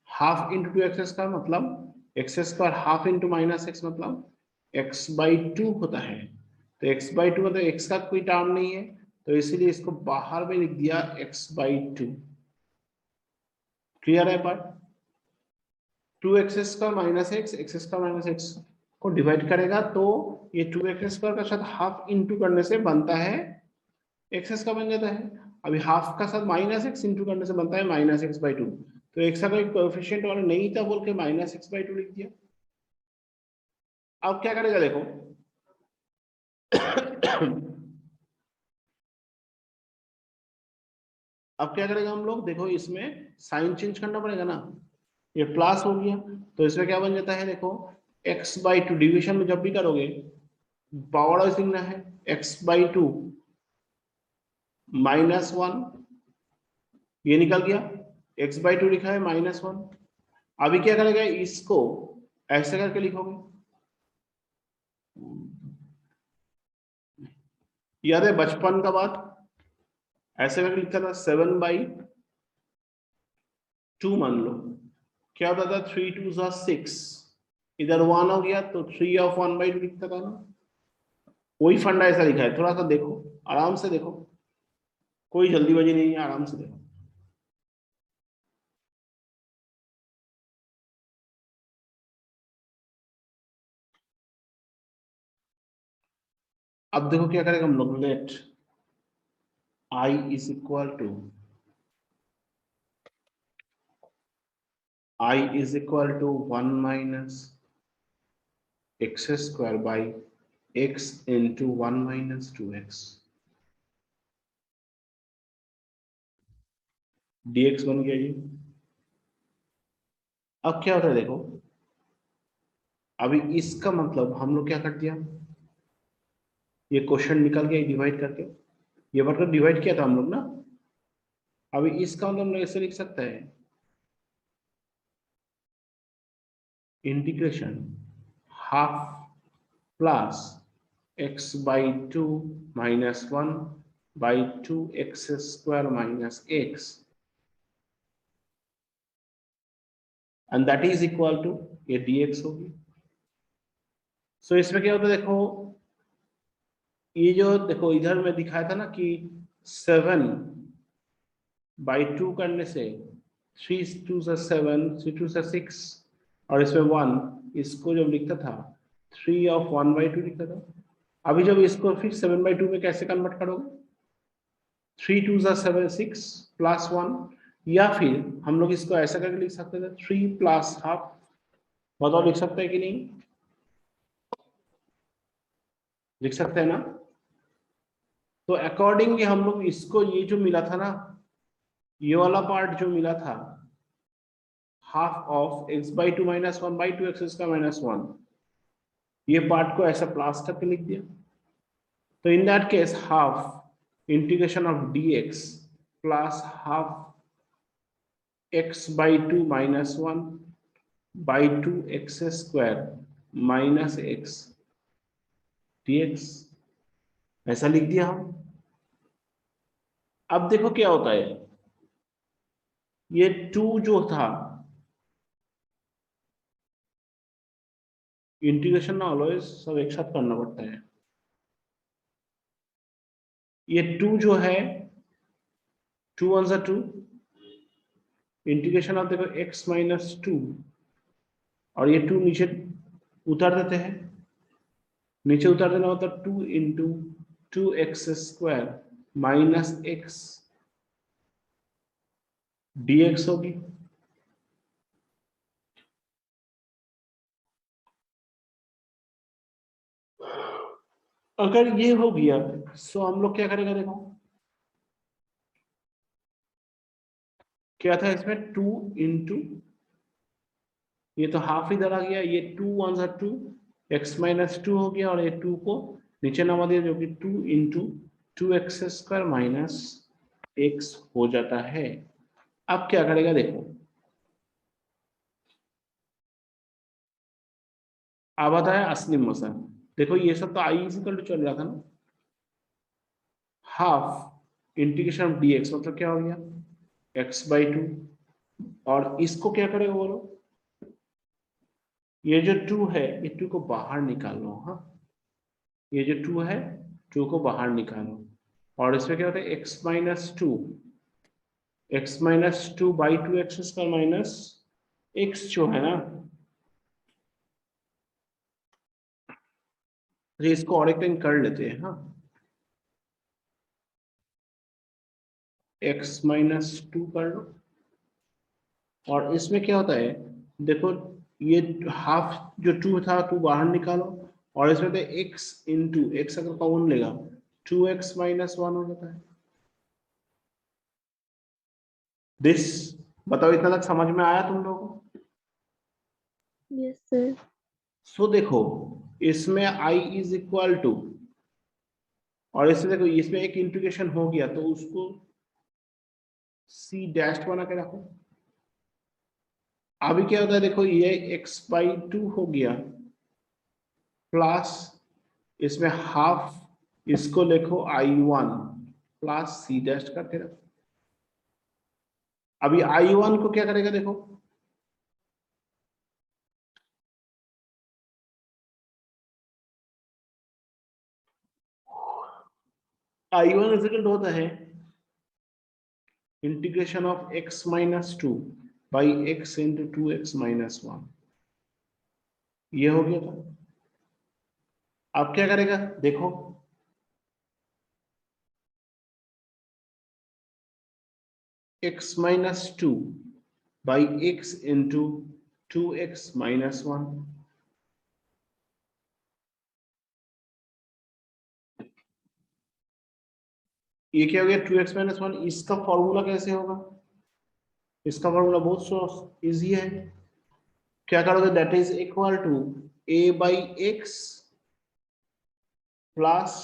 half into two x square मतलब X square, half into minus X मतलब एक्स बाई टू होता है। तो एक्स बाई टू मतलब एक्स का कोई टर्म नहीं है, तो इसीलिए इसको बाहर में लिख दिया एक्स बाई टू। क्लियर है बात? Two x square minus x, x square minus x को डिवाइड करेगा तो ये टू एक्स स्क्वायर का साथ हाफ इंटू करने से बनता है एक्स स्क्वायर बन जाता है। अभी हाफ का साथ माइनस एक्स इंटू करने से बनता है माइनस एक्स बाई टू। तो एक्स का कोई कोएफिशिएंट वाला नहीं था बोल के माइनस एक्स बाई टू लिख दिया। अब क्या करेगा देखो अब क्या करेगा हम लोग, देखो इसमें साइन चेंज करना पड़ेगा ना, ये प्लस हो गया तो इसमें क्या बन जाता है देखो, एक्स बाई टू डिविजन में जब भी करोगे पावर वाइज लिखना है, x by two minus one, ये निकल गया, एक्स बाई टू लिखा है माइनस वन। अभी क्या करेगा, इसको ऐसे करके लिखोगे, याद है बचपन का बात, ऐसे करके लिखा था 7/2 मान लो, क्या होता था 3 2 6, इधर 1 हो गया तो 3 ऑफ 1/2 लिखता था ना। वही फंडा ऐसा लिखा है, थोड़ा सा देखो, आराम से देखो, कोई जल्दीबाजी नहीं है, आराम से देखो। अब देखो क्या करेगा हम लोग, let I is equal to I is equal to 1 minus x square by x into 1 minus 2x dx बन गया ये। अब क्या होता है देखो, अभी इसका मतलब हम लोग क्या कर दिया, ये क्वेश्चन निकल गया डिवाइड करके, ये बढ़कर डिवाइड किया था हम लोग ना। अभी इसका मतलब हम लोग ऐसे लिख सकते हैं, integration half plus x by two minus one by two x square minus x and that is equal to ये dx होगी। सो इसमें क्या होता है देखो, ये जो देखो इधर में दिखाया था ना कि 7/2 करने से 3 2 से 7 3 2 से 6 और इसमें 1, इसको जब लिखता था 3 ऑफ 1/2 लिखता था। अभी जब इसको फिर 7/2 में कैसे कन्वर्ट करोगे, 3 2 से 7 6 प्लस 1, या फिर हम लोग इसको ऐसा करके लिख सकते थे 3 प्लस हाफ। बताओ लिख सकते हैं कि नहीं, लिख सकते हैं ना। तो अकॉर्डिंगली हम लोग इसको ये जो मिला था ना, ये वाला पार्ट जो मिला था half of x by two minus 1/2 x का माइनस 1, ये पार्ट को ऐसा प्लस करके लिख दिया। तो in that case half integration of dx plus half x by two minus 1/2 x square minus x dx, ऐसा लिख दिया हम। अब देखो क्या होता है, ये 2 जो था, इंटीग्रेशन ना ऑलवेज सब एक साथ करना पड़ता है। ये 2 जो है 2 1 सा 2, इंटीग्रेशन आप देखो x माइनस 2, और ये 2 नीचे उतार देते हैं, नीचे उतार देना होता है 2 into 2x square minus x dx होगी। अगर ये हो गया तो हम लोग क्या करेगा देखो, क्या था इसमें 2 इंटू, ये तो हाफ इधर आ गया, ये 2 1 सा 2 x माइनस 2 हो गया, और ये 2 को नीचे नवा दिया जो कि 2 into 2x square minus x हो जाता है। अब क्या करेगा देखो, अब आता है असली मसला। देखो ये सब तो आई इक्वल टू चल रहा था ना, हाफ इंटीग्रेशन ऑफ dx मतलब क्या हो गया x बाई टू और इसको क्या करेगा बोलो, ये जो 2 है ये 2 को बाहर निकालो। हाँ, ये जो 2 है 2 को बाहर निकालो, और इसमें क्या होता है x minus two, x minus two by two x square minus x जो है ना, तो इसको और एक टाइम कर लेते हैं। हाँ, x माइनस टू कर लो, और इसमें क्या होता है देखो, ये हाफ जो 2 था 2 बाहर निकालो, और इसमें तो x इंटू एक्स अगर कॉमन लेगा 2x माइनस वन हो जाता है। दिस, बताओ इतना तक समझ में आया तुम लोगों को? Yes sir. सो देखो, इसमें i इज इक्वल टू, और इसमें देखो इसमें एक इंटीग्रेशन हो गया तो उसको c डैश बना के रखो। अभी क्या होता है देखो, ये x बाई टू हो गया प्लस इसमें हाफ, इसको लिखो i1 प्लस c डैश करके रखो। अभी i1 को क्या करेगा देखो, i1 इज इक्वल टू होता है integration of x minus two by x into two x minus one, ये हो गया था। अब क्या करेगा देखो, x minus two by x into two x minus one, ये क्या हो गया टू एक्स माइनस वन। इसका फॉर्मूला कैसे होगा, इसका फॉर्मूला बहुत इजी है। क्या करोगे, that is equal to a by x plus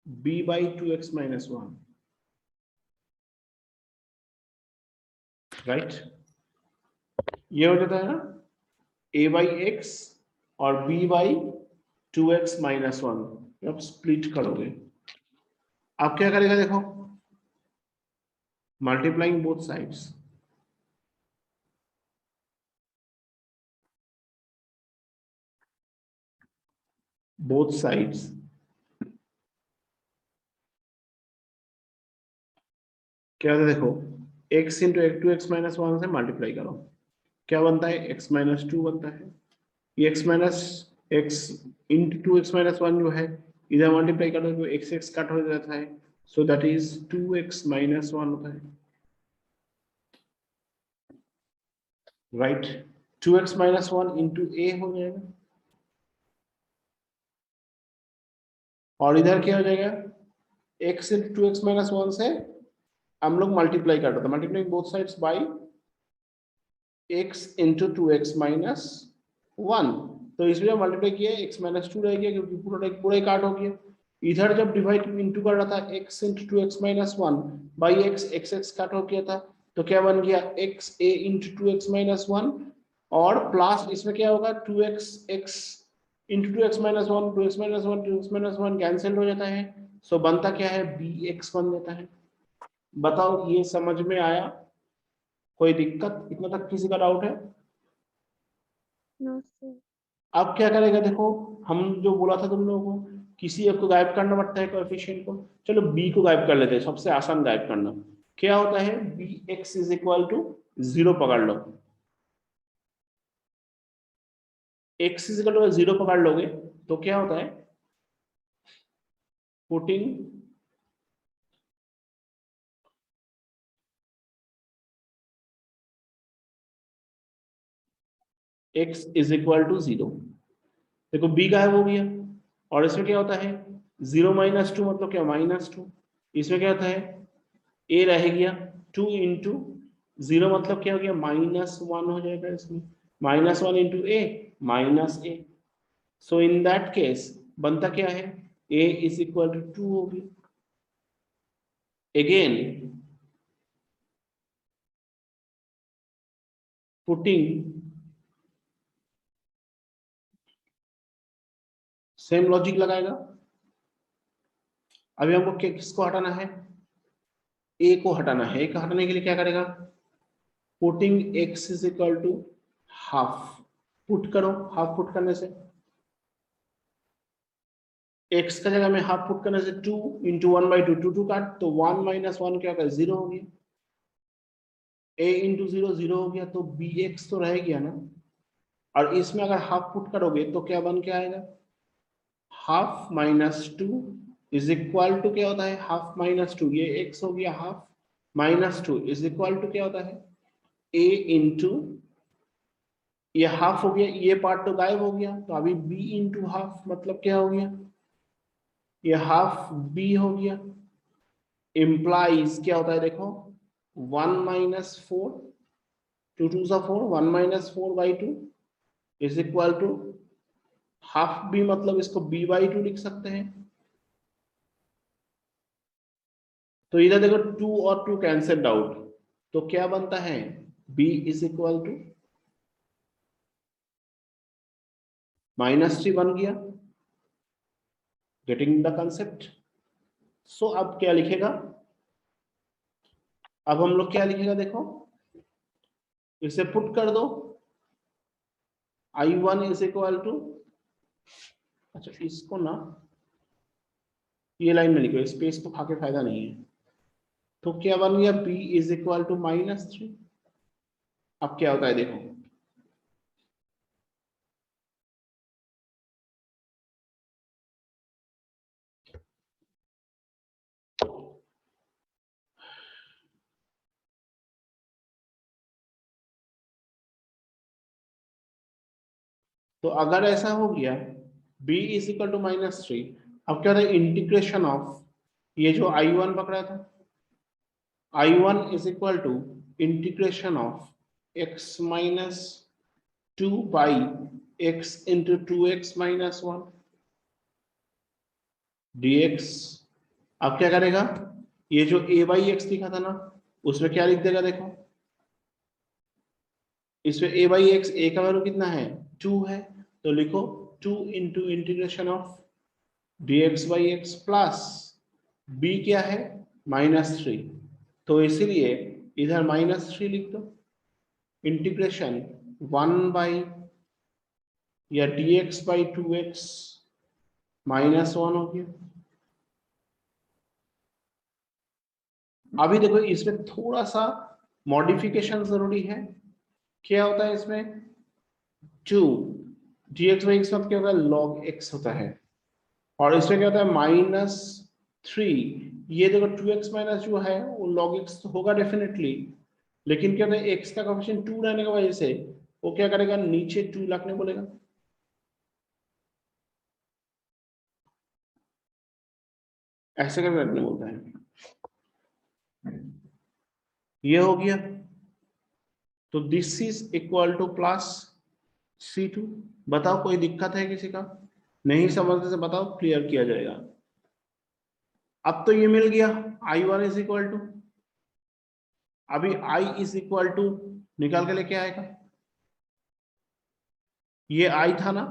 b by two x minus one, right? ये हो जाता है ना a बाई एक्स और b by two x minus one. अब स्प्लिट करोगे, अब क्या करेगा देखो, multiplying both sides, both sides, क्या होता है देखो, x into x two x minus one से मल्टीप्लाई करो, क्या बनता है x माइनस टू बनता है। ये x minus x into two x minus one जो है, इधर मल्टीप्लाई करो तो x x कट हो जाता है, so that is two x minus one होता है, right? Two x minus one into A हो जाएगा, और इधर क्या हो जाएगा, x into two x minus one से हम लोग मल्टीप्लाई कर रहे थे, multiplying both sides by x into two x minus one. तो इसमें मल्टीप्लाई किया x माइनस टू रह गया क्योंकि पूरा ही काट हो गया। इधर जब डिवाइड इंटू कर रहा था x into two x minus one by x, x x काट हो गया था, तो क्या बन गया x a into two x minus one, और प्लस इसमें क्या होगा two x x into two x minus one, two x minus one two x minus one cancel हो जाता है, सो बनता क्या है bx बन जाता है। बताओ ये समझ में आया, कोई दिक्कत इतना तक किसी का डाउट है? No sir. अब क्या करेगा देखो, हम जो बोला था तुम लोगों को, किसी एक को गायब करना पड़ता है कोएफिशिएंट को, चलो b को गायब कर लेते हैं, सबसे आसान गायब करना। क्या होता है bx is equal to zero पकड़ लो, x is equal to zero पकड़ लोगे तो क्या होता है, putting x is equal to zero, देखो b गायब हो गया, और इसमें क्या होता है जीरो माइनस टू मतलब क्या माइनस टू, इसमें क्या होता है a रह गया, टू इंटू जीरो मतलब क्या हो गया माइनस वन हो जाएगा, इसमें minus one into A minus a, so in that case बनता क्या है a is equal to two होगी। अगेन पुटिंग सेम लॉजिक लगाएगा। अभी हमको किसको हटाना है, ए को हटाना है, ए को हटाने के लिए क्या करेगा, putting x is equal to half, put करो, हाफ पुट करने से x का जगह में हाफ पुट करने से 2 इंटू 1/2, 2 2 काट, तो 1 माइनस 1 क्या होगा, 0 हो गया। a इंटू 0 0 हो गया, तो bx तो रह गया ना। और इसमें अगर हाफ पुट करोगे तो क्या बन के आएगा, half minus 2 is equal to क्या होता है, हाफ माइनस 2, ये x हो गया, half minus 2 is equal to क्या होता है, a इंटू, ये हाफ हो गया, ये पार्ट तो गायब हो गया, तो अभी b इंटू हाफ मतलब क्या हो गया, ये हाफ b हो गया। इम्प्लाइज क्या होता है देखो, 1 माइनस 4, 2 2 सा 4, 1 minus 4/2 is equal to half b, मतलब इसको b/2 लिख सकते हैं। तो इधर देखो 2 और 2 कैंसिल आउट, तो क्या बनता है, b इज इक्वल टू -3 बन गया। Getting the concept. सो अब क्या लिखेगा, अब हम लोग क्या लिखेगा देखो, इसे पुट कर दो, I1 इज इक्वल टू, अच्छा इसको ना ये लाइन में लिखो, स्पेस को खाके फायदा नहीं है। तो क्या बन गया, b इज इक्वल टू -3। अब क्या होता है देखो, तो अगर ऐसा हो गया b इज इक्वल टू -3, अब क्या होता है, इंटीग्रेशन ऑफ, ये जो I1 पकड़ा था, I1 is equal to integration of x minus 2 by x into 2x minus 1 dx। अब क्या करेगा, ये जो a/x लिखा था ना, उसमें क्या लिख देगा देखो, इसमें a/x, a का वैल्यू कितना है, 2 है, तो लिखो 2 into integration of dx by x plus b क्या है, -3, तो इसीलिए इधर -3 लिख दो, इंटीग्रेशन 1 बाई या dx बाई 2x -1 हो गया। अभी देखो इसमें थोड़ा सा मॉडिफिकेशन जरूरी है। क्या होता है इसमें, 2 dx बाई एक्स मतलब क्या होता है, log x होता है, और इसमें क्या होता है -3। ये देखो 2x माइनस जो है वो log x तो होगा डेफिनेटली, लेकिन क्या होता है x का कोएफिशिएंट 2 रहने की वजह से वो क्या करेगा, नीचे 2 रखने बोलेगा। ऐसे करके रखने बोलता है। ये हो गया, तो this is equal two plus C2। बताओ कोई दिक्कत है किसी का, नहीं समझने से बताओ, क्लियर किया जाएगा। अब तो ये मिल गया, I1 इज इक्वल टू, अभी I इज इक्वल टू निकाल के लेके आएगा, ये I था ना,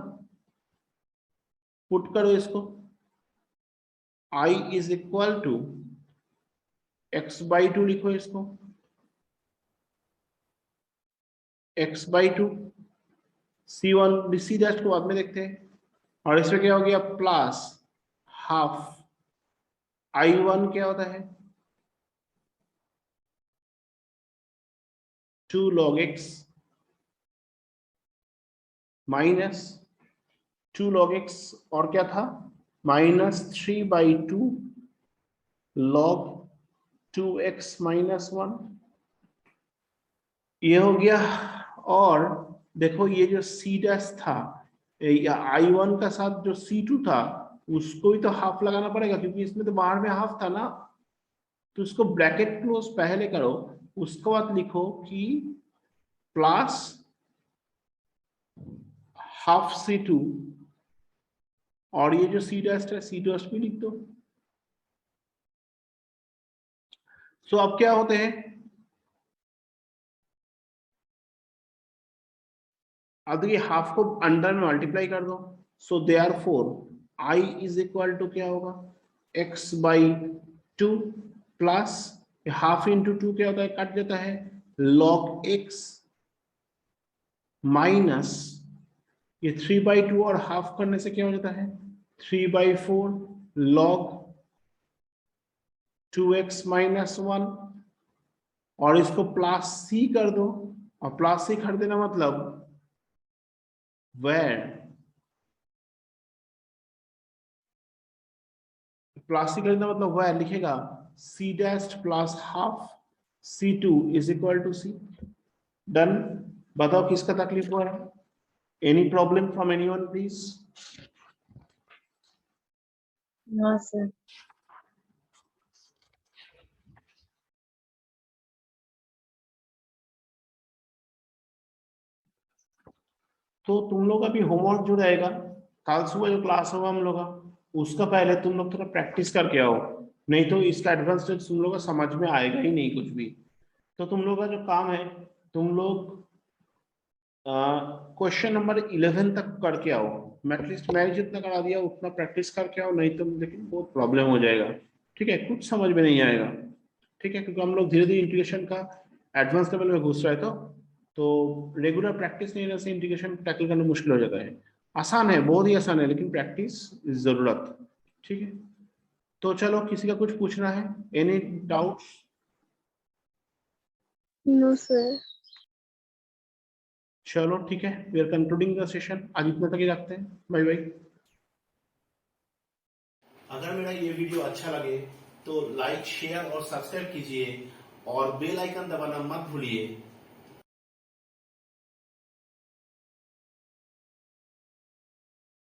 पुट करो इसको, I is equal to x/2 लिखो इसको, x/2, C1 C डैश को बाद में देखते हैं, और इसमें क्या हो गया, प्लस हाफ I1 क्या होता है, 2 log x minus 2 log x, और क्या था, -3/2 log 2x माइनस 1, ये हो गया। और देखो ये जो C डैश था, या I1 का साथ जो C2 था, उसको भी तो हाफ लगाना पड़ेगा, क्योंकि इसमें तो बाहर में हाफ था ना, तो उसको ब्रैकेट क्लोज पहले करो, उसके बाद लिखो कि प्लस हाफ C2, और ये जो C डैश है C डैश भी लिख दो। सो अब क्या होते हैं, अब ये हाफ को अंडर में मल्टीप्लाई कर दो, so therefore I is equal to क्या होगा, x/2 प्लस हाफ इंटू 2 क्या होता है, कट देता है, log x माइनस ये 3/2 और हाफ करने से क्या हो जाता है 3/4 log 2x माइनस 1 और इसको प्लस सी कर दो और प्लस सी कर देना मतलब where प्लस सी कर देना मतलब where लिखेगा c dash plus half c2 is equal to c। Done. बताओ किसका तकलीफ हुआ है? Any problem from anyone please? No, sir. तो तुम लोग अभी होमवर्क जो रहेगा कल सुबह जो क्लास होगा हम लोग का उसका पहले तुम लोग थोड़ा प्रैक्टिस करके आओ, नहीं तो इसका एडवांस तुम लोग को समझ में आएगा ही नहीं कुछ भी। तो तुम लोग का जो काम है तुम लोग क्वेश्चन नंबर 11 तक करके आओ। मैं एटलीस्ट मैंने जितना करा दिया उतना प्रैक्टिस करके आओ, नहीं तो लेकिन बहुत प्रॉब्लम हो जाएगा। ठीक है, कुछ समझ में नहीं आएगा। ठीक है, क्योंकि हम लोग धीरे धीरे इंटीग्रेशन का एडवांस लेवल में घुस रहे तो रेगुलर प्रैक्टिस नहीं रहने से इंटीग्रेशन टैकल करना मुश्किल हो जाता है। आसान है, बहुत ही आसान है, लेकिन प्रैक्टिस जरूरत। ठीक है, तो चलो किसी का कुछ पूछना है? Any doubt? No, sir. चलो ठीक है, we are concluding the session. आज इतना तक ही रखते हैं। Bye bye. अगर मेरा ये वीडियो अच्छा लगे तो लाइक शेयर और सब्सक्राइब कीजिए और बेल आइकन दबाना मत भूलिए